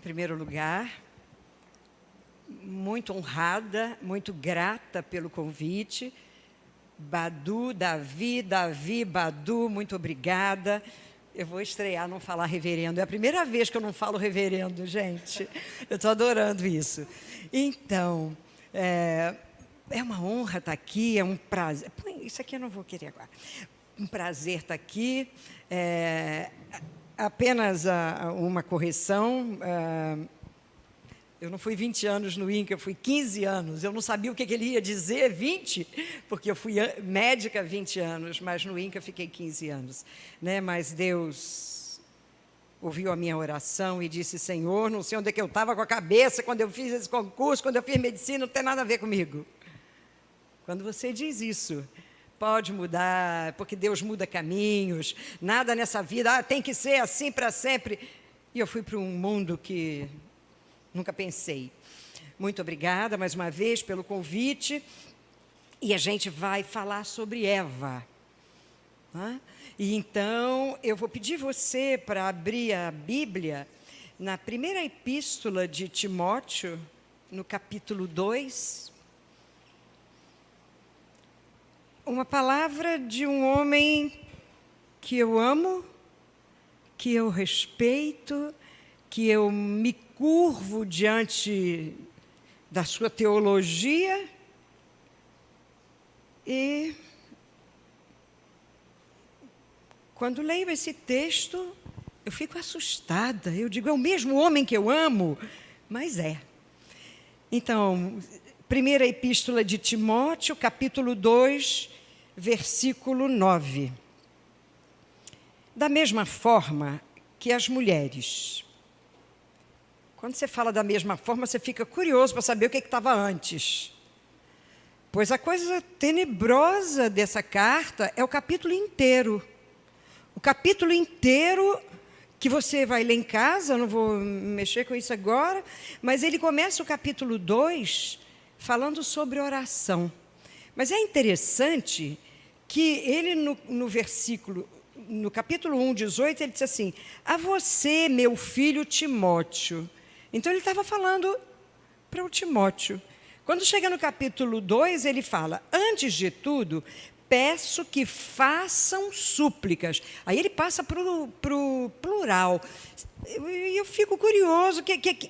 primeiro lugar, muito honrada, muito grata pelo convite. Badu, Davi, Badu, muito obrigada. Eu vou estrear não falar reverendo. É a primeira vez que eu não falo reverendo, gente. Eu estou adorando isso. Então, é uma honra estar aqui, é um prazer. Isso aqui eu não vou querer agora. Um prazer estar aqui. Apenas uma correção. Eu não fui 20 anos no INCA, eu fui 15 anos. Eu não sabia o que ele ia dizer, 20, porque eu fui médica há 20 anos, mas no INCA fiquei 15 anos. Né? Mas Deus ouviu a minha oração e disse, Senhor, não sei onde é que eu estava com a cabeça quando eu fiz esse concurso, quando eu fiz medicina, não tem nada a ver comigo. Quando você diz isso, pode mudar, porque Deus muda caminhos, nada nessa vida, tem que ser assim para sempre. E eu fui para um mundo que nunca pensei. Muito obrigada, mais uma vez, pelo convite. E a gente vai falar sobre Eva. E então, eu vou pedir você para abrir a Bíblia na primeira epístola de Timóteo, no capítulo 2. Uma palavra de um homem que eu amo, que eu respeito, que eu me curvo diante da sua teologia e, quando leio esse texto, eu fico assustada. Eu digo, é o mesmo homem que eu amo? Mas é. Então, primeira epístola de Timóteo, capítulo 2, versículo 9. Da mesma forma que as mulheres... Quando você fala da mesma forma, você fica curioso para saber o que estava antes. Pois a coisa tenebrosa dessa carta é o capítulo inteiro. O capítulo inteiro que você vai ler em casa, eu não vou mexer com isso agora, mas ele começa o capítulo 2 falando sobre oração. Mas é interessante que ele, no capítulo 1, 18, ele diz assim, a você, meu filho Timóteo. Então, ele estava falando para o Timóteo. Quando chega no capítulo 2, ele fala, antes de tudo, peço que façam súplicas. Aí ele passa para o plural. E eu fico curiosa,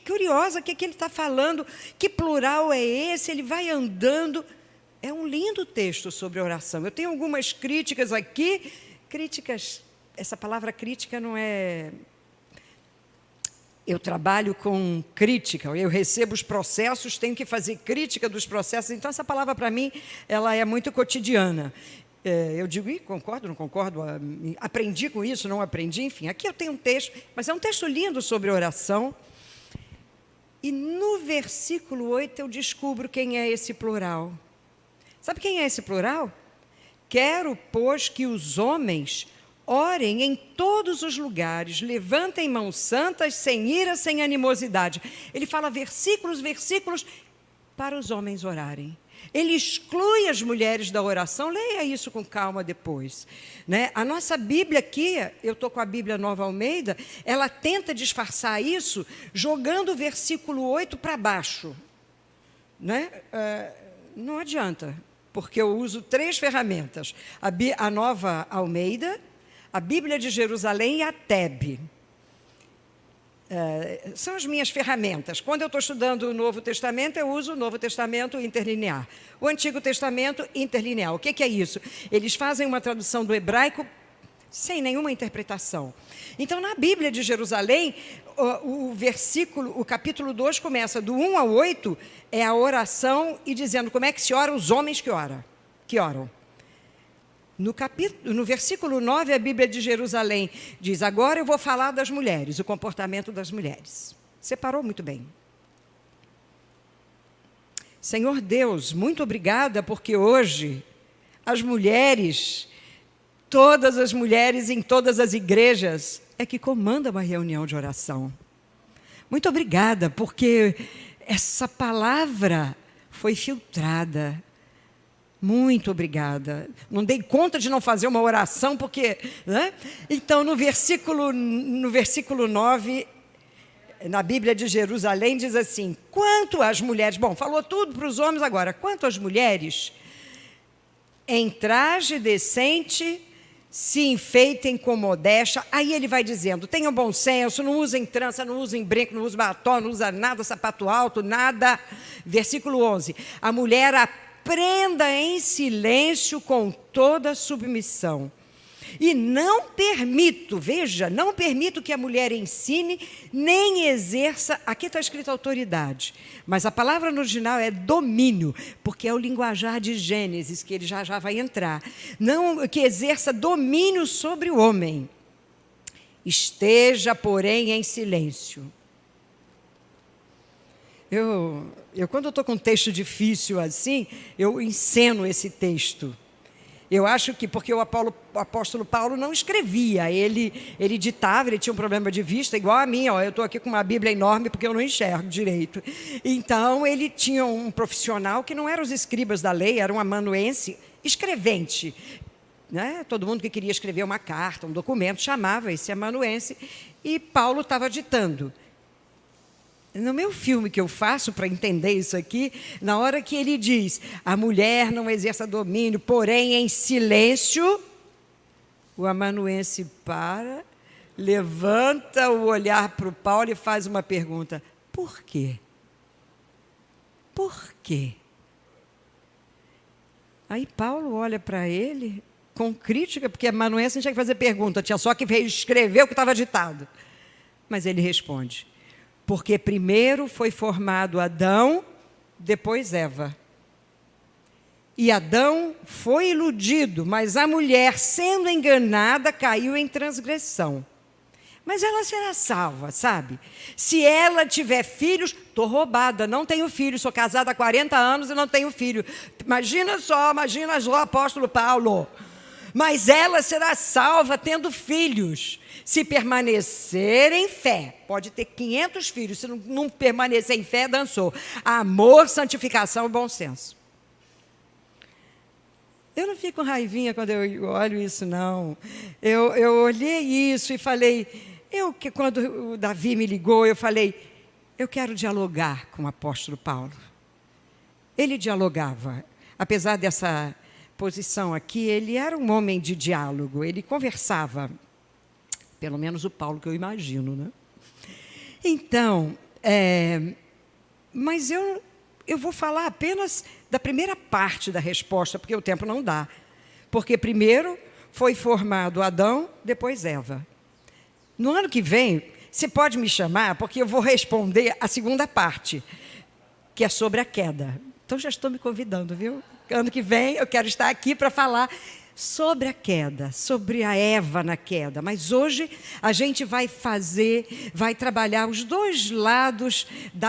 curiosa o que ele está falando, que plural é esse, ele vai andando. É um lindo texto sobre oração. Eu tenho algumas críticas aqui, essa palavra crítica não é... Eu trabalho com crítica, eu recebo os processos, tenho que fazer crítica dos processos, então essa palavra para mim, ela é muito cotidiana. Eu digo, concordo, não concordo, aprendi com isso, não aprendi, enfim. Aqui eu tenho um texto, mas é um texto lindo sobre oração. E no versículo 8 eu descubro quem é esse plural. Sabe quem é esse plural? Quero, pois, que os homens... orem em todos os lugares, levantem mãos santas, sem ira, sem animosidade. Ele fala versículos para os homens orarem. Ele exclui as mulheres da oração, leia isso com calma depois. Né? A nossa Bíblia aqui, eu estou com a Bíblia Nova Almeida, ela tenta disfarçar isso, jogando o versículo 8 para baixo. Né? Não adianta, porque eu uso 3 ferramentas. A Nova Almeida, a Bíblia de Jerusalém e a TEB. São as minhas ferramentas. Quando eu estou estudando o Novo Testamento, eu uso o Novo Testamento interlinear. O Antigo Testamento interlinear. O que é isso? Eles fazem uma tradução do hebraico sem nenhuma interpretação. Então, na Bíblia de Jerusalém, o capítulo 2 começa do 1 ao 8, é a oração e dizendo como é que se ora os homens que oram. No versículo 9, a Bíblia de Jerusalém diz, agora eu vou falar das mulheres, o comportamento das mulheres. Separou muito bem. Senhor Deus, muito obrigada, porque hoje as mulheres, todas as mulheres em todas as igrejas, é que comandam uma reunião de oração. Muito obrigada, porque essa palavra foi filtrada. Muito obrigada. Não dei conta de não fazer uma oração, porque... Né? Então, no versículo 9, na Bíblia de Jerusalém, diz assim: quanto às mulheres, bom, falou tudo para os homens agora, quanto às mulheres, em traje decente, se enfeitem com modéstia. Aí ele vai dizendo: tenham bom senso, não usem trança, não usem brinco, não usem batom, não usem nada, sapato alto, nada. Versículo 11: a mulher aprenda em silêncio com toda submissão. E não permito, veja, não permito que a mulher ensine, nem exerça, aqui está escrito autoridade, mas a palavra no original é domínio, porque é o linguajar de Gênesis, que ele já vai entrar. Não, que exerça domínio sobre o homem. Esteja, porém, em silêncio. Quando eu estou com um texto difícil assim, eu enceno esse texto. Eu acho que porque o apóstolo Paulo não escrevia, ele ditava, ele tinha um problema de vista, igual a mim, eu estou aqui com uma Bíblia enorme porque eu não enxergo direito. Então, ele tinha um profissional que não eram os escribas da lei, era um amanuense escrevente. Né? Todo mundo que queria escrever uma carta, um documento, chamava esse amanuense, e Paulo estava ditando. No meu filme que eu faço para entender isso aqui, na hora que ele diz: a mulher não exerça domínio, porém em silêncio, o amanuense para, levanta o olhar para o Paulo e faz uma pergunta: por quê? Por quê? Aí Paulo olha para ele com crítica, porque amanuense não tinha que fazer pergunta, tinha só que escrever o que estava ditado. Mas ele responde: porque primeiro foi formado Adão, depois Eva. E Adão foi iludido, mas a mulher, sendo enganada, caiu em transgressão. Mas ela será salva, sabe? Se ela tiver filhos, estou roubada, não tenho filho, sou casada há 40 anos e não tenho filho. Imagina só o apóstolo Paulo. Mas ela será salva tendo filhos. Se permanecer em fé, pode ter 500 filhos, se não permanecer em fé, dançou. Amor, santificação e bom senso. Eu não fico com raivinha quando eu olho isso, não. Eu olhei isso e falei, quando o Davi me ligou, eu falei, eu quero dialogar com o apóstolo Paulo. Ele dialogava, apesar dessa posição aqui, ele era um homem de diálogo, ele conversava. Pelo menos o Paulo que eu imagino, né? Então, mas eu vou falar apenas da primeira parte da resposta, porque o tempo não dá. Porque primeiro foi formado Adão, depois Eva. No ano que vem, você pode me chamar, porque eu vou responder a segunda parte, que é sobre a queda. Então, já estou me convidando, viu? Ano que vem eu quero estar aqui para falar sobre a queda, sobre a Eva na queda. Mas hoje a gente vai trabalhar os dois lados,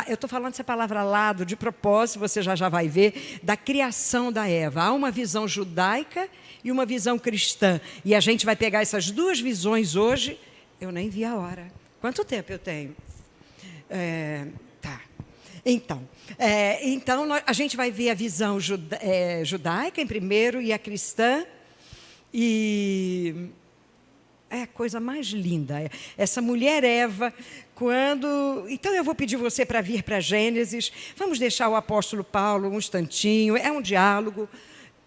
eu estou falando essa palavra lado de propósito, você já vai ver, da criação da Eva. Há uma visão judaica e uma visão cristã. E a gente vai pegar essas duas visões hoje. Eu nem vi a hora. Quanto tempo eu tenho? Tá. Então, a gente vai ver a visão judaica em primeiro e a cristã. E é a coisa mais linda. Essa mulher Eva, quando... Então eu vou pedir você para vir para Gênesis. Vamos deixar o apóstolo Paulo um instantinho. É um diálogo.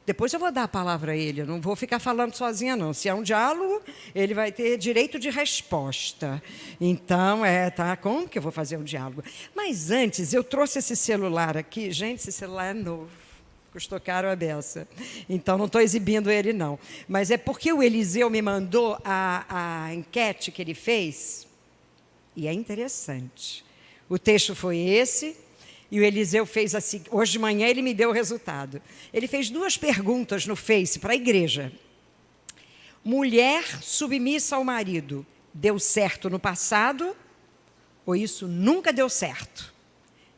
Depois eu vou dar a palavra a ele. Eu não vou ficar falando sozinha, não. Se é um diálogo, ele vai ter direito de resposta. Então, tá, como que eu vou fazer um diálogo? Mas antes, eu trouxe esse celular aqui. Gente, esse celular é novo. Custou caro a beça. Então, não estou exibindo ele, não. Mas é porque o Eliseu me mandou a enquete que ele fez. E é interessante. O texto foi esse, e o Eliseu fez assim. Hoje de manhã ele me deu o resultado. Ele fez 2 perguntas no Face para a igreja. Mulher submissa ao marido, deu certo no passado, ou isso nunca deu certo?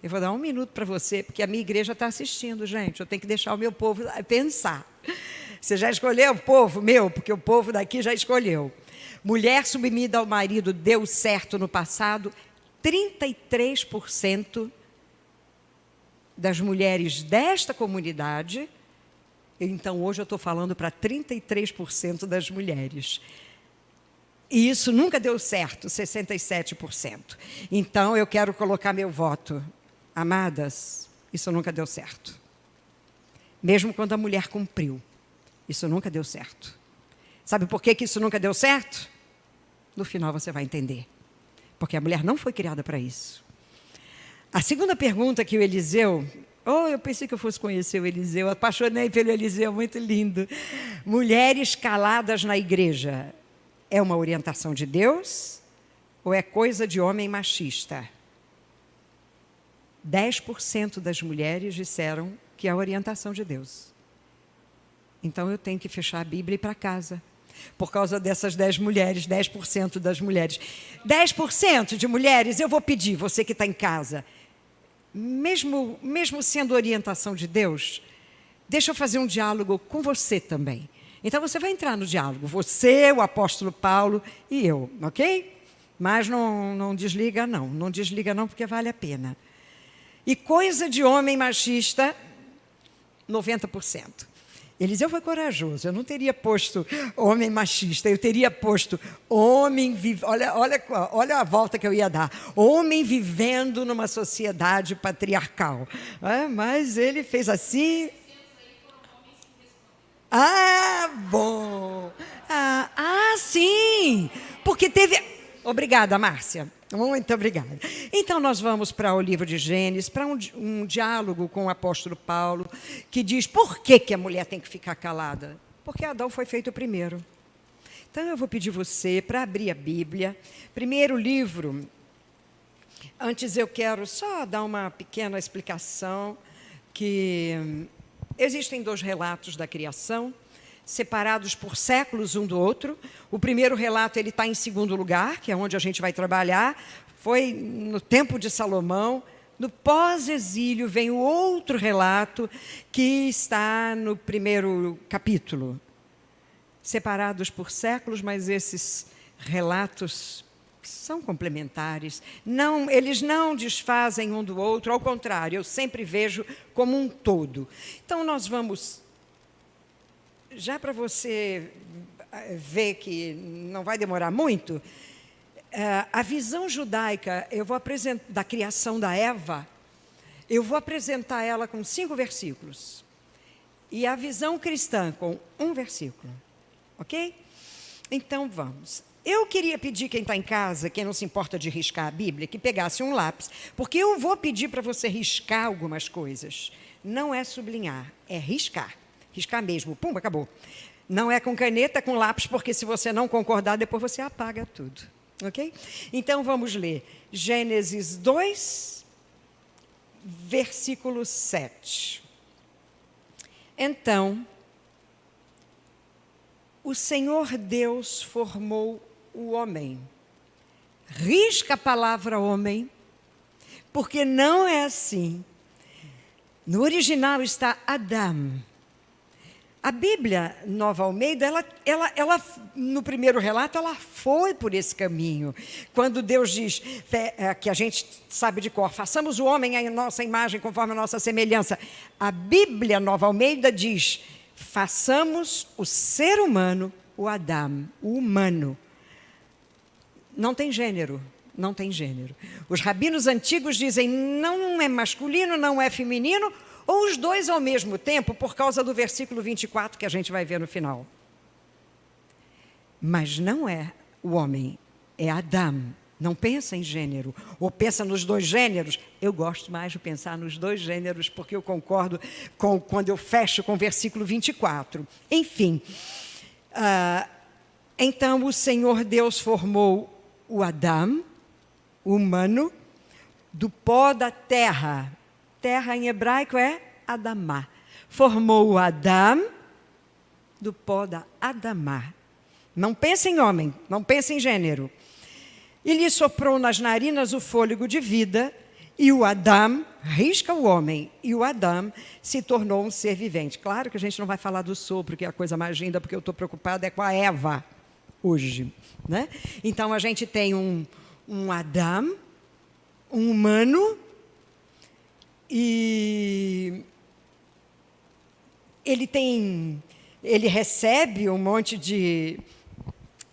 Eu vou dar 1 minuto para você, porque a minha igreja está assistindo, gente. Eu tenho que deixar o meu povo pensar. Você já escolheu o povo meu? Porque o povo daqui já escolheu. Mulher submissa ao marido deu certo no passado. 33% das mulheres desta comunidade. Então, hoje eu estou falando para 33% das mulheres. E isso nunca deu certo, 67%. Então, eu quero colocar meu voto. Amadas, isso nunca deu certo. Mesmo quando a mulher cumpriu, isso nunca deu certo. Sabe por que isso nunca deu certo? No final você vai entender. Porque a mulher não foi criada para isso. A segunda pergunta que o Eliseu... eu pensei que eu fosse conhecer o Eliseu, apaixonei pelo Eliseu, muito lindo. Mulheres caladas na igreja, é uma orientação de Deus ou é coisa de homem machista? 10% das mulheres disseram que é a orientação de Deus. Então eu tenho que fechar a Bíblia e ir para casa. Por causa dessas 10 mulheres, 10% das mulheres. 10% de mulheres, eu vou pedir, você que está em casa, mesmo sendo orientação de Deus, deixa eu fazer um diálogo com você também. Então você vai entrar no diálogo, você, o apóstolo Paulo e eu, ok? Mas não desliga não, porque vale a pena. E coisa de homem machista, 90%. Eliseu foi corajoso, eu não teria posto homem machista, eu teria posto homem, olha a volta que eu ia dar, homem vivendo numa sociedade patriarcal. Mas ele fez assim... bom. Sim, porque teve... Obrigada, Márcia. Muito obrigada. Então, nós vamos para o livro de Gênesis, para um diálogo com o apóstolo Paulo, que diz por que a mulher tem que ficar calada? Porque Adão foi feito primeiro. Então, eu vou pedir você para abrir a Bíblia. Primeiro livro. Antes, eu quero só dar uma pequena explicação, que existem 2 relatos da criação, separados por séculos um do outro. O primeiro relato ele está em segundo lugar, que é onde a gente vai trabalhar. Foi no tempo de Salomão. No pós-exílio vem o outro relato, que está no primeiro capítulo. Separados por séculos, mas esses relatos são complementares. Eles não desfazem um do outro, ao contrário, eu sempre vejo como um todo. Então, nós vamos... Já para você ver que não vai demorar muito, a visão judaica, eu vou apresentar, da criação da Eva, eu vou apresentar ela com 5 versículos. E a visão cristã com 1 versículo. Ok? Então, vamos. Eu queria pedir quem está em casa, quem não se importa de riscar a Bíblia, que pegasse um lápis, porque eu vou pedir para você riscar algumas coisas. Não é sublinhar, é riscar. Riscar mesmo, pum, acabou. Não é com caneta, é com lápis, porque se você não concordar, depois você apaga tudo. Ok? Então, vamos ler. Gênesis 2, versículo 7. Então, o Senhor Deus formou o homem. Risca a palavra homem, porque não é assim. No original está Adam. A Bíblia Nova Almeida, ela, no primeiro relato, ela foi por esse caminho. Quando Deus diz, que a gente sabe de cor, façamos o homem à nossa imagem, conforme a nossa semelhança. A Bíblia Nova Almeida diz, façamos o ser humano, o Adam, o humano. Não tem gênero. Não tem gênero. Os rabinos antigos dizem, não é masculino, não é feminino, ou os 2 ao mesmo tempo, por causa do versículo 24, que a gente vai ver no final. Mas não é o homem, é Adão. Não pensa em gênero, ou pensa nos 2 gêneros. Eu gosto mais de pensar nos 2 gêneros, porque eu concordo quando eu fecho com o versículo 24. Enfim, então o Senhor Deus formou o Adão, o humano, do pó da terra. Terra em hebraico é Adamá. Formou o Adão do pó da Adamá. Não pensa em homem, não pensa em gênero. E lhe soprou nas narinas o fôlego de vida, e o Adão, risca o homem, e o Adão se tornou um ser vivente. Claro que a gente não vai falar do sopro, que é a coisa mais linda, porque eu estou preocupada com a Eva hoje. Né? Então, a gente tem um Adão, um humano, e ele recebe um monte de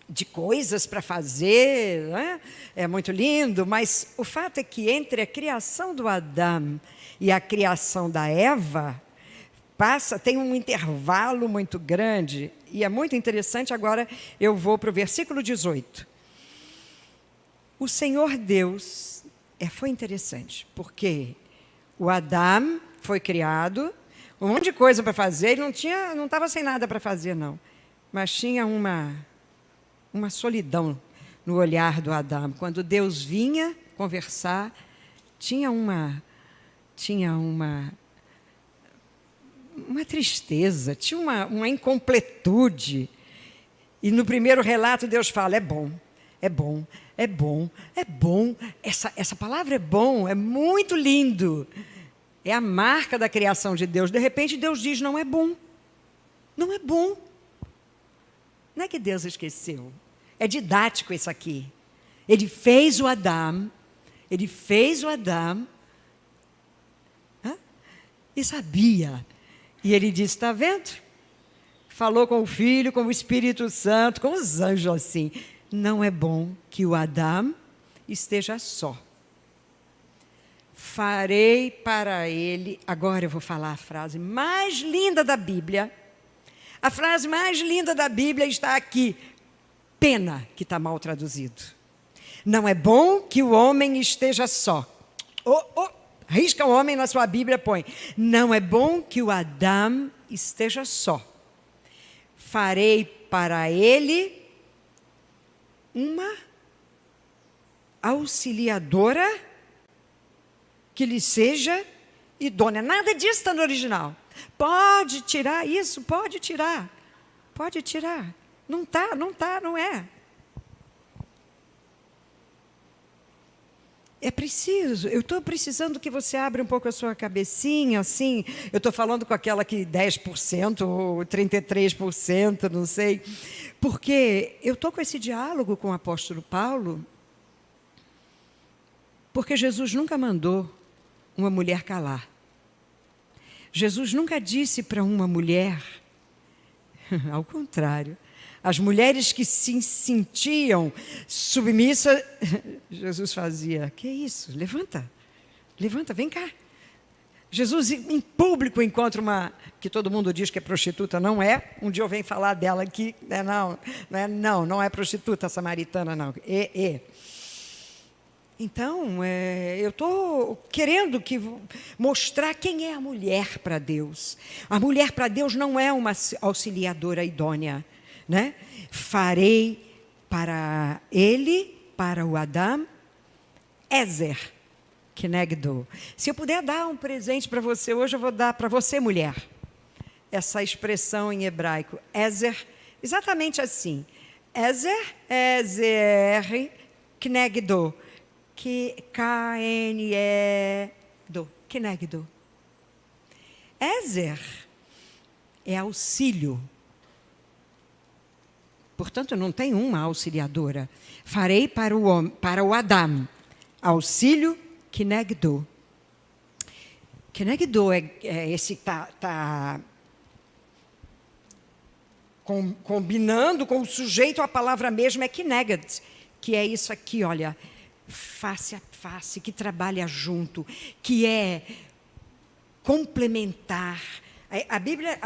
de coisas para fazer, né? É muito lindo, mas o fato é que entre a criação do Adão e a criação da Eva, tem um intervalo muito grande, e é muito interessante. Agora eu vou para o versículo 18. O Senhor Deus, foi interessante, porque o Adão foi criado, um monte de coisa para fazer, ele não estava sem nada para fazer, não, mas tinha uma solidão no olhar do Adão. Quando Deus vinha conversar, tinha uma tristeza, tinha uma incompletude. E no primeiro relato Deus fala: é bom, é bom, é bom, é bom. Essa palavra é bom, é muito lindo. É a marca da criação de Deus. De repente Deus diz: não é bom, não é bom. Não é que Deus esqueceu. É didático isso aqui. Ele fez o Adão, e sabia. E ele disse: está vendo? Falou com o Filho, com o Espírito Santo, com os anjos assim: não é bom que o Adão esteja só. Farei para ele. Agora eu vou falar a frase mais linda da Bíblia. A frase mais linda da Bíblia está aqui. Pena que está mal traduzido. Não é bom que o homem esteja só. Risca o homem na sua Bíblia, põe: não é bom que o Adão esteja só. Farei para ele uma auxiliadora que lhe seja idônea. Nada disso está no original. Pode tirar isso, pode tirar. Pode tirar. Não é. É preciso, eu estou precisando que você abra um pouco a sua cabecinha, assim. Eu estou falando com aquela que 10% ou 33%, não sei. Porque eu estou com esse diálogo com o apóstolo Paulo, porque Jesus nunca mandou uma mulher calar. Jesus nunca disse para uma mulher, ao contrário, as mulheres que se sentiam submissas, Jesus fazia: que isso? Levanta, vem cá. Jesus em público encontra uma, que todo mundo diz que é prostituta, não é. Um dia eu venho falar dela aqui, não é prostituta samaritana, não. Então, eu estou querendo mostrar quem é a mulher para Deus. A mulher para Deus não é uma auxiliadora idônea, né? Farei para ele, para o Adão, Ezer Kenegdo. Se eu puder dar um presente para você hoje, eu vou dar para você, mulher, essa expressão em hebraico, Ezer, exatamente assim. Ezer Kenegdo, K-N-E-Do, Kenegdo. Ezer é auxílio. Portanto, não tem uma auxiliadora. Farei para o Adão, auxílio Kenegdo. Kenegdo é esse está combinando com o sujeito, a palavra mesma é Keneged, que é isso aqui, olha, face a face, que trabalha junto, que é complementar. A Bíblia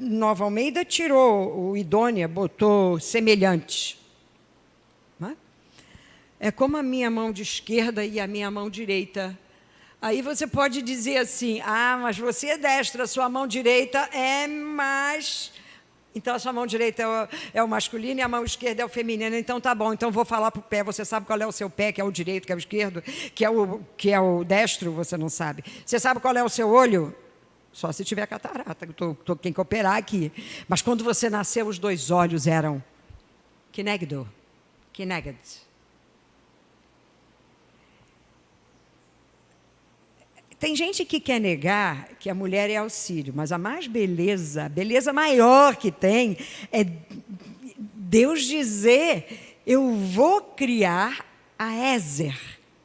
Nova Almeida tirou o idônea, botou semelhante. Não é? É como a minha mão de esquerda e a minha mão direita. Aí você pode dizer assim: mas você é destra, a sua mão direita é mais... Então a sua mão direita é o masculino e a mão esquerda é o feminino. Então tá bom, então vou falar para o pé. Você sabe qual é o seu pé, que é o direito, que é o esquerdo, que é o destro? Você não sabe. Você sabe qual é o seu olho? Só se tiver catarata, tem que operar aqui. Mas quando você nasceu, os dois olhos eram Kenegdo. Tem gente que quer negar que a mulher é auxílio, mas a beleza maior que tem é Deus dizer: eu vou criar a Ezer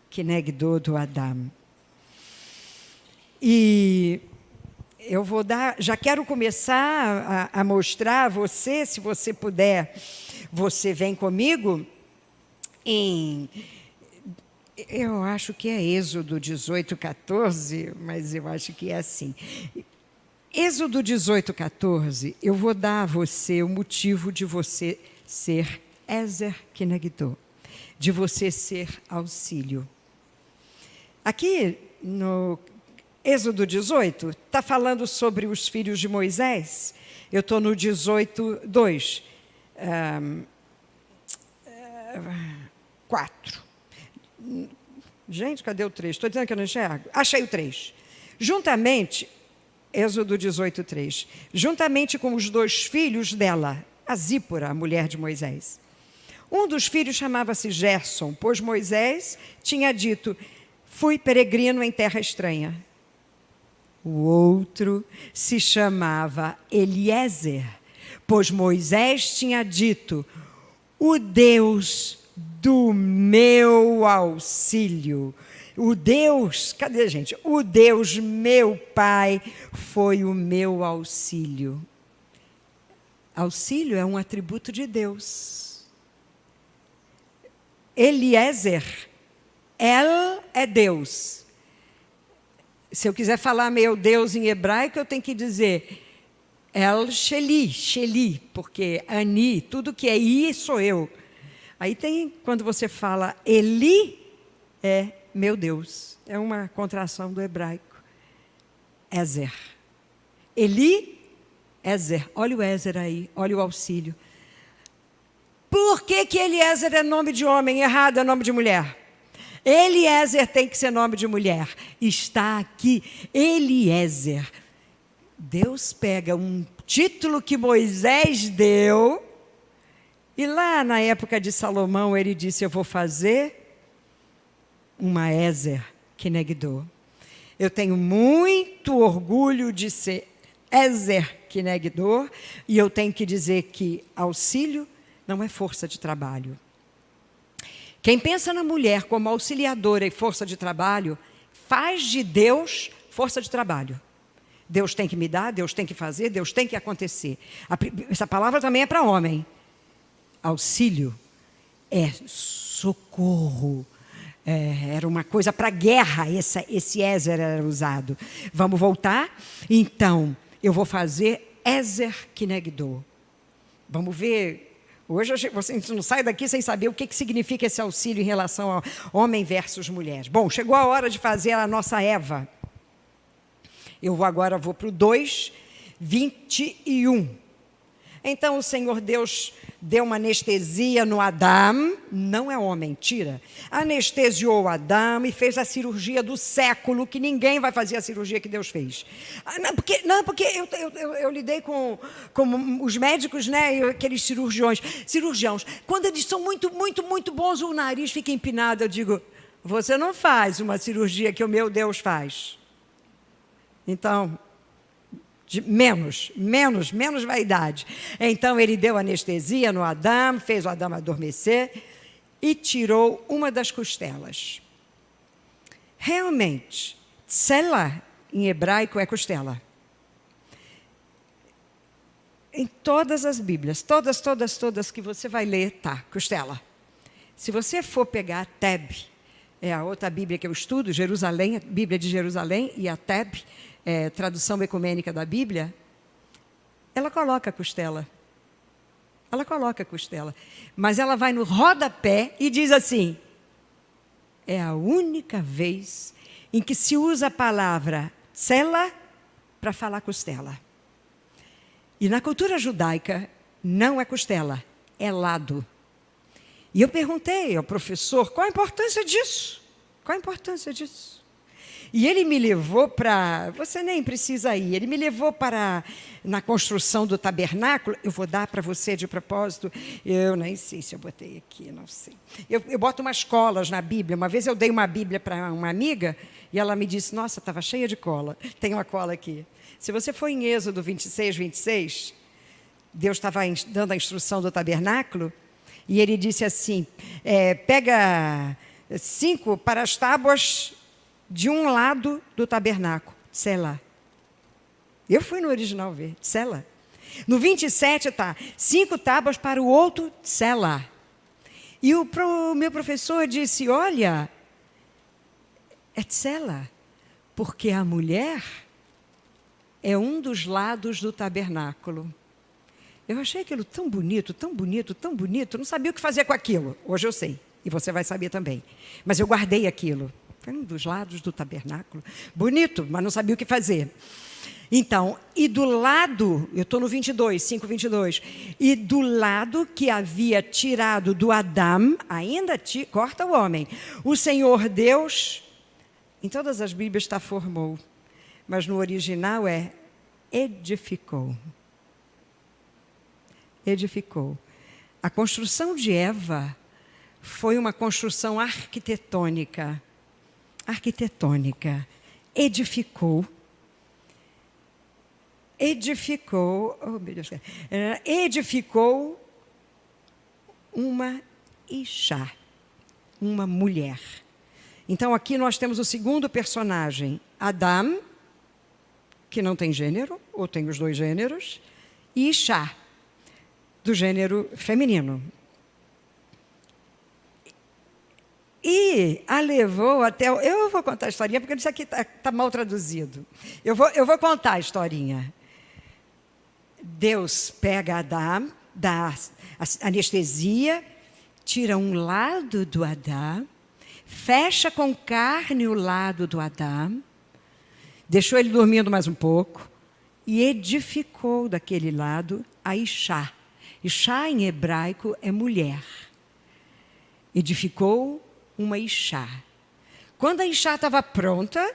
Kenegdo do Adão. E já quero começar a mostrar a você, se você puder você vem comigo em... Eu acho que é Êxodo 18, 14, mas eu acho que é assim. Êxodo 18, 14, eu vou dar a você o motivo de você ser Ezer Kenegdo, de você ser auxílio. Aqui no Êxodo 18, está falando sobre os filhos de Moisés. Eu estou no 18, 2. 4. Gente, cadê o 3? Estou dizendo que eu não enxergo. Achei o 3. Juntamente, Êxodo 18, 3. Juntamente com os 2 filhos dela, a Zípora, a mulher de Moisés. Um dos filhos chamava-se Gerson, pois Moisés tinha dito: fui peregrino em terra estranha. O outro se chamava Eliezer, pois Moisés tinha dito: o Deus do meu auxílio. O Deus, cadê, gente? O Deus, meu Pai, foi o meu auxílio. Auxílio é um atributo de Deus. Eliezer, El é Deus. Se eu quiser falar meu Deus em hebraico, eu tenho que dizer El Sheli, Sheli, porque Ani, tudo que é I sou eu. Aí tem, quando você fala Eli, é meu Deus. É uma contração do hebraico. Ezer. Eli, Ezer. Olha o Ezer aí, olha o auxílio. Por que Eliezer é nome de homem, errado é nome de mulher? Eliezer tem que ser nome de mulher. Está aqui, Eliezer. Deus pega um título que Moisés deu, e lá na época de Salomão ele disse: eu vou fazer uma Ezer Kenegdo. Eu tenho muito orgulho de ser Ezer Kenegdo, e eu tenho que dizer que auxílio não é força de trabalho. Quem pensa na mulher como auxiliadora e força de trabalho, faz de Deus força de trabalho. Deus tem que me dar, Deus tem que fazer, Deus tem que acontecer. Essa palavra também é para homem. Auxílio é socorro. Era uma coisa para guerra, esse Ezer era usado. Vamos voltar? Então, eu vou fazer Ezer Kenegdo. Vamos ver. Hoje você não sai daqui sem saber o que significa esse auxílio em relação ao homem versus mulher. Bom, chegou a hora de fazer a nossa Eva. Eu agora vou para o 2, 21. Então o Senhor Deus deu uma anestesia no Adão, não é homem, tira. Anestesiou o Adão e fez a cirurgia do século, que ninguém vai fazer a cirurgia que Deus fez. Porque eu lidei com os médicos, né, e aqueles cirurgiões. Quando eles são muito bons, o nariz fica empinado. Eu digo: você não faz uma cirurgia que o meu Deus faz. Então, menos vaidade. Então ele deu anestesia no Adão, fez o Adão adormecer e tirou uma das costelas. Realmente, tsela em hebraico é costela. Em todas as Bíblias, todas que você vai ler, tá, costela. Se você for pegar a Teb, é a outra Bíblia que eu estudo, Jerusalém, a Bíblia de Jerusalém, e a Teb, tradução ecumênica da Bíblia, ela coloca a costela. Mas ela vai no rodapé e diz assim: é a única vez em que se usa a palavra tsela para falar costela. E na cultura judaica, não é costela, é lado. E eu perguntei ao professor: qual a importância disso? E ele me levou para... Você nem precisa ir. Ele me levou para... Na construção do tabernáculo. Eu vou dar para você de propósito. Eu nem sei se eu botei aqui, não sei. Eu boto umas colas na Bíblia. Uma vez eu dei uma Bíblia para uma amiga e ela me disse: nossa, estava cheia de cola. Tem uma cola aqui. Se você for em Êxodo 26, Deus estava dando a instrução do tabernáculo e ele disse assim: pega 5 para as tábuas de um lado do tabernáculo, tsela. Eu fui no original ver, tsela. No 27 está 5 tábuas para o outro Tsela. E o meu professor disse, olha, é Tsela, porque a mulher é um dos lados do tabernáculo. Eu achei aquilo tão bonito, tão bonito, tão bonito, não sabia o que fazer com aquilo. Hoje eu sei, e você vai saber também. Mas eu guardei aquilo. Foi um dos lados do tabernáculo. Bonito, mas não sabia o que fazer. Então, e do lado, eu estou no 22, 5:22, e do lado que havia tirado do Adão, ainda corta o homem, o Senhor Deus, em todas as Bíblias está formou, mas no original é edificou. Edificou. A construção de Eva foi uma construção arquitetônica. Edificou, oh meu Deus, edificou uma Ishá, uma mulher. Então aqui nós temos o segundo personagem, Adão, que não tem gênero, ou tem os dois gêneros, e Ishá, do gênero feminino. E a levou até... Eu vou contar a historinha, porque isso aqui está mal traduzido. Eu vou contar a historinha. Deus pega Adão, dá anestesia, tira um lado do Adão, fecha com carne o lado do Adão, deixou ele dormindo mais um pouco e edificou daquele lado a Ishá. Ishá em hebraico é mulher. Edificou uma Ishá. Quando a Ishá estava pronta,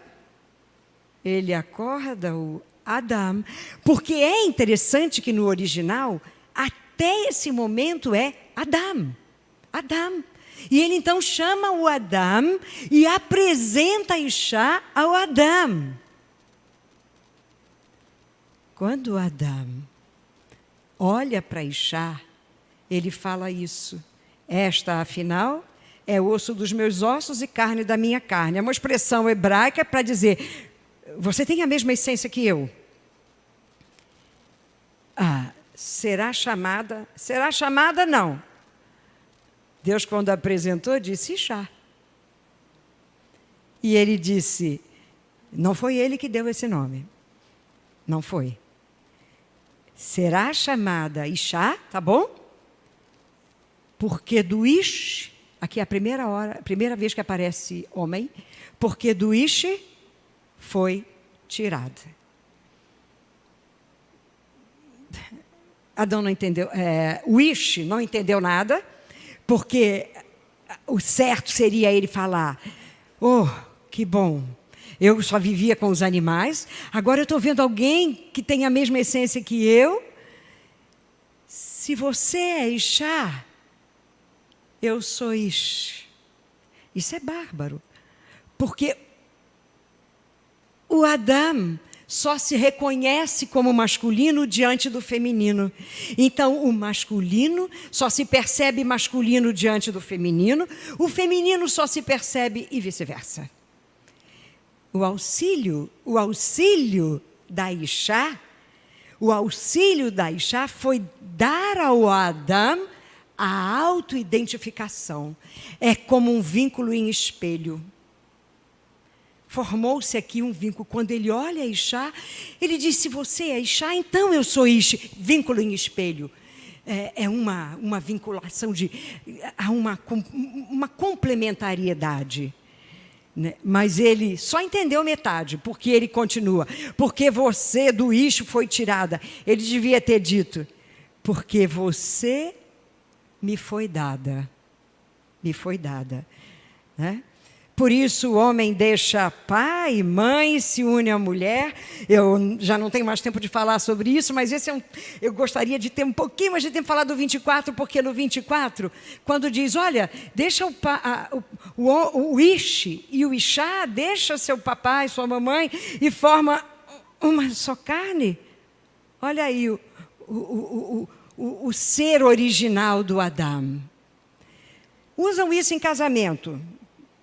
ele acorda o Adão, porque é interessante que no original, até esse momento é Adão. Adão. E ele então chama o Adão e apresenta a Ishá ao Adão. Quando o Adão olha para Ishá, ele fala isso. Esta, afinal, é osso dos meus ossos e carne da minha carne. É uma expressão hebraica para dizer, você tem a mesma essência que eu. Será chamada não. Deus, quando apresentou, disse Ishá. E ele disse, não foi ele que deu esse nome. Não foi. Será chamada Ishá, tá bom? Porque do Ish, aqui é a primeira vez que aparece homem, porque do Ish foi tirada. Adão não entendeu, o Ish não entendeu nada, porque o certo seria ele falar, oh, que bom, eu só vivia com os animais, agora eu estou vendo alguém que tem a mesma essência que eu. Se você é Ishá, eu sou Ish. Isso é bárbaro, porque o Adão só se reconhece como masculino diante do feminino. Então, o masculino só se percebe masculino diante do feminino, o feminino só se percebe e vice-versa. O auxílio da Ishá foi dar ao Adão a autoidentificação. É como um vínculo em espelho. Formou-se aqui um vínculo. Quando ele olha a Ishá, ele diz, se você é Ishá, então eu sou Ish. Vínculo em espelho. É uma vinculação, há uma complementariedade. Né? Mas ele só entendeu metade, porque ele continua. Porque você do Ish foi tirada. Ele devia ter dito, porque você me foi dada. Me foi dada. Né? Por isso o homem deixa pai e mãe e se une à mulher. Eu já não tenho mais tempo de falar sobre isso, mas eu gostaria de ter um pouquinho mais de tempo para falar do 24, porque no 24, quando diz, olha, deixa o Ish e o Ishá, deixa seu papai, sua mamãe, e forma uma só carne. Olha aí o ser original do Adão. Usam isso em casamento.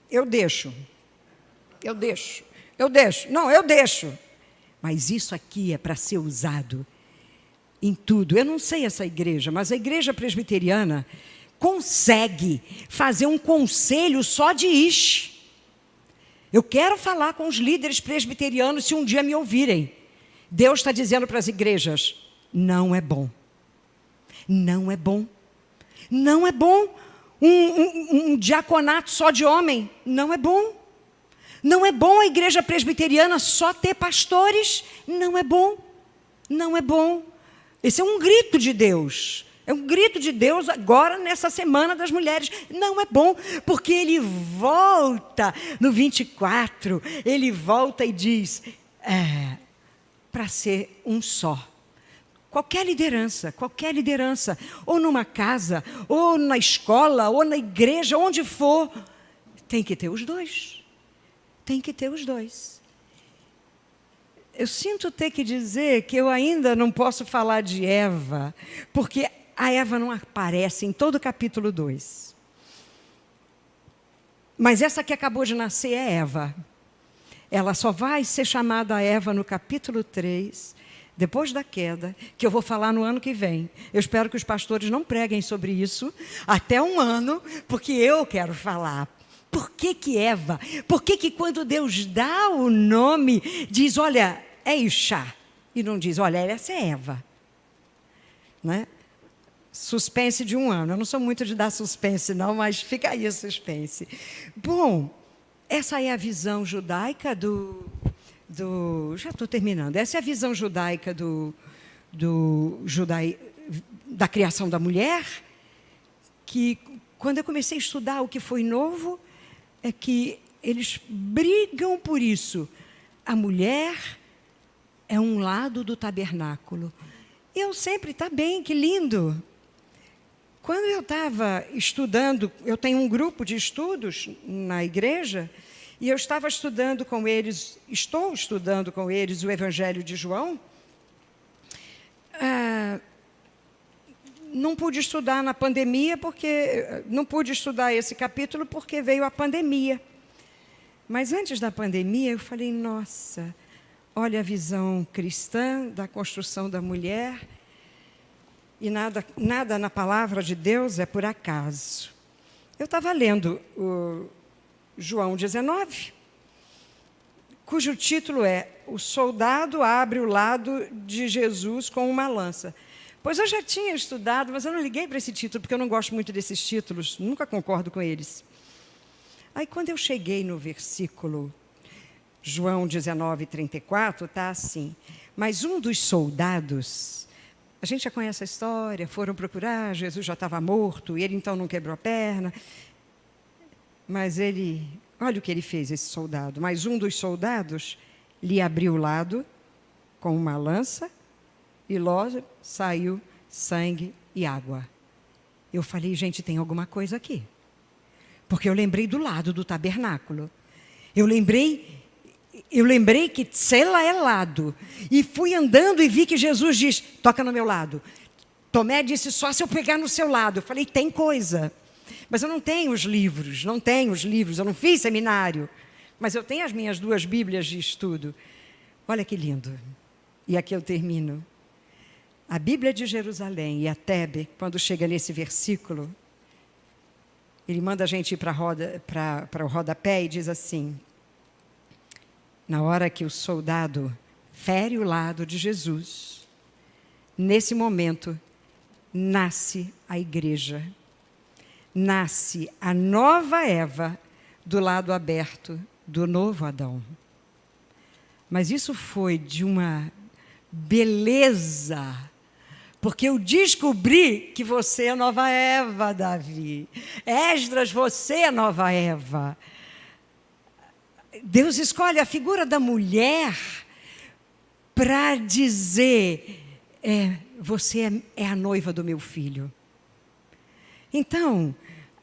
Eu deixo. Não, eu deixo. Mas isso aqui é para ser usado em tudo. Eu não sei essa igreja, mas a igreja presbiteriana consegue fazer um conselho só de Ish. Eu quero falar com os líderes presbiterianos se um dia me ouvirem. Deus está dizendo para as igrejas, não é bom. Não é bom. Não é bom um diaconato só de homem. Não é bom. Não é bom a igreja presbiteriana só ter pastores. Não é bom. Não é bom. Esse é um grito de Deus. É um grito de Deus agora nessa semana das mulheres. Não é bom, porque ele volta no 24, ele volta e diz, para ser um só. Qualquer liderança, ou numa casa, ou na escola, ou na igreja, onde for, tem que ter os dois. Tem que ter os dois. Eu sinto ter que dizer que eu ainda não posso falar de Eva, porque a Eva não aparece em todo o capítulo 2. Mas essa que acabou de nascer é Eva. Ela só vai ser chamada Eva no capítulo 3, depois da queda, que eu vou falar no ano que vem. Eu espero que os pastores não preguem sobre isso até um ano, porque eu quero falar. Por que Eva? Por que quando Deus dá o nome, diz, olha, é Ishá, e não diz, olha, essa é Eva. Né? Suspense de um ano. Eu não sou muito de dar suspense, não, mas fica aí o suspense. Bom, essa é a visão judaica já estou terminando. Essa é a visão judaica da criação da mulher, que quando eu comecei a estudar o que foi novo, é que eles brigam por isso. A mulher é um lado do tabernáculo. Eu sempre, tá bem, que lindo. Quando eu estava estudando, eu tenho um grupo de estudos na igreja, e eu estava estudando com eles, estou estudando com eles o Evangelho de João. Não pude estudar na pandemia, não pude estudar esse capítulo porque veio a pandemia. Mas antes da pandemia, eu falei, nossa, olha a visão cristã da construção da mulher, e nada na palavra de Deus é por acaso. Eu estava lendo o João 19, cujo título é O Soldado Abre o Lado de Jesus com uma Lança. Pois eu já tinha estudado, mas eu não liguei para esse título, porque eu não gosto muito desses títulos, nunca concordo com eles. Aí, quando eu cheguei no versículo João 19, 34, está assim, mas um dos soldados, a gente já conhece a história, foram procurar, Jesus já estava morto, e ele então não quebrou a perna, mas olha o que ele fez, esse soldado, mas um dos soldados lhe abriu o lado com uma lança, e logo saiu sangue e água. Eu falei, gente, tem alguma coisa aqui. Porque eu lembrei do lado do tabernáculo. Eu lembrei que Tsela é lado. E fui andando e vi que Jesus diz, toca no meu lado. Tomé disse, só se eu pegar no seu lado. Eu falei, tem coisa. Mas eu não tenho os livros, eu não fiz seminário. Mas eu tenho as minhas 2 Bíblias de estudo. Olha que lindo. E aqui eu termino. A Bíblia de Jerusalém e a Tebe, quando chega nesse versículo, ele manda a gente ir para o rodapé e diz assim, na hora que o soldado fere o lado de Jesus, nesse momento, nasce a igreja. Nasce a nova Eva do lado aberto do novo Adão. Mas isso foi de uma beleza, porque eu descobri que você é a nova Eva, Davi. Esdras, você é a nova Eva. Deus escolhe a figura da mulher para dizer, você é a noiva do meu filho. Então,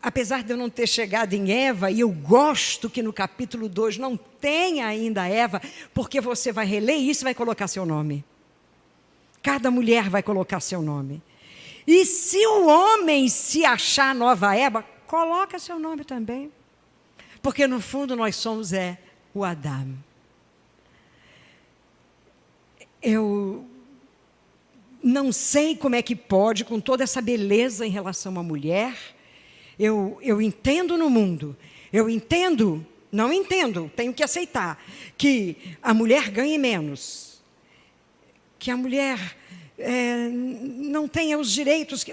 apesar de eu não ter chegado em Eva, e eu gosto que no capítulo 2 não tenha ainda Eva, porque você vai reler isso e vai colocar seu nome. Cada mulher vai colocar seu nome. E se o homem se achar nova Eva, coloca seu nome também. Porque no fundo nós somos o Adão. Eu não sei como é que pode, com toda essa beleza em relação à mulher. Eu entendo no mundo, não entendo, tenho que aceitar, que a mulher ganhe menos, que a mulher não tenha os direitos.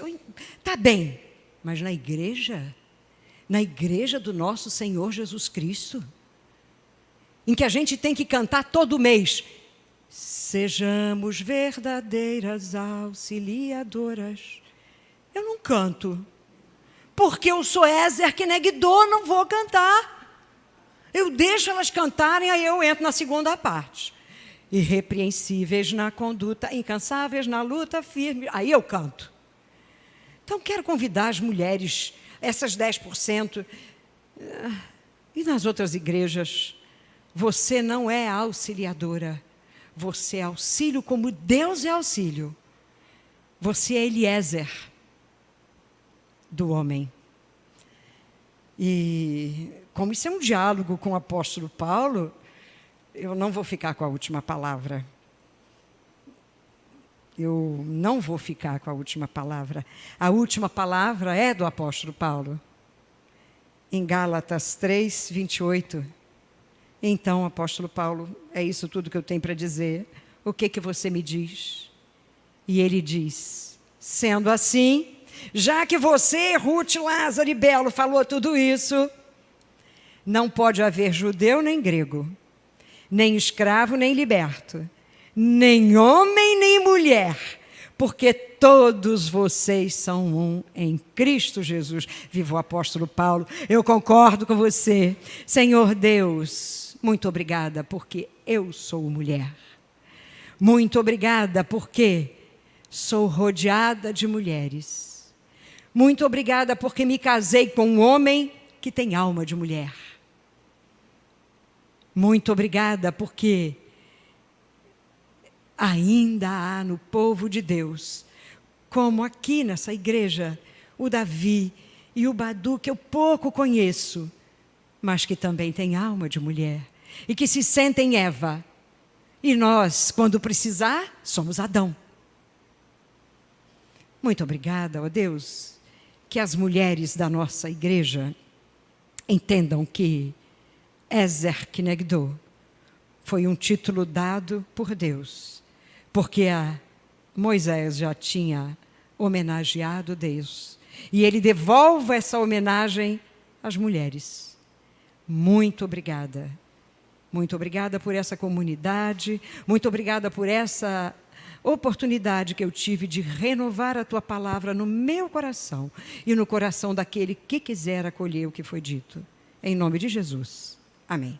Tá bem, mas na igreja do nosso Senhor Jesus Cristo, em que a gente tem que cantar todo mês, sejamos verdadeiras auxiliadoras. Eu não canto, porque eu sou Ezer Kenegdô, não vou cantar. Eu deixo elas cantarem, aí eu entro na segunda parte. Irrepreensíveis na conduta, incansáveis na luta firme. Aí eu canto. Então, quero convidar as mulheres, essas 10%, e nas outras igrejas, você não é auxiliadora. Você é auxílio como Deus é auxílio. Você é Eliezer do homem. E como isso é um diálogo com o apóstolo Paulo, eu não vou ficar com a última palavra. Eu não vou ficar com a última palavra. A última palavra é do apóstolo Paulo. Em Gálatas 3, 28. Então, apóstolo Paulo, é isso tudo que eu tenho para dizer. O que você me diz? E ele diz, sendo assim, já que você, Ruth, Lázaro e Belo falou tudo isso, não pode haver judeu nem grego, nem escravo nem liberto, nem homem nem mulher, porque todos vocês são um em Cristo Jesus. Viva o apóstolo Paulo, eu concordo com você. Senhor Deus, muito obrigada porque eu sou mulher. Muito obrigada porque sou rodeada de mulheres. Muito obrigada porque me casei com um homem que tem alma de mulher. Muito obrigada porque ainda há no povo de Deus, como aqui nessa igreja, o Davi e o Badu, que eu pouco conheço, mas que também tem alma de mulher e que se sentem Eva. E nós, quando precisar, somos Adão. Muito obrigada, ó Deus, que as mulheres da nossa igreja entendam que Ezer Kenegdô foi um título dado por Deus, porque Moisés já tinha homenageado Deus, e ele devolve essa homenagem às mulheres. Muito obrigada. Muito obrigada por essa comunidade, muito obrigada por essa oportunidade que eu tive de renovar a tua palavra no meu coração e no coração daquele que quiser acolher o que foi dito. Em nome de Jesus. Amém.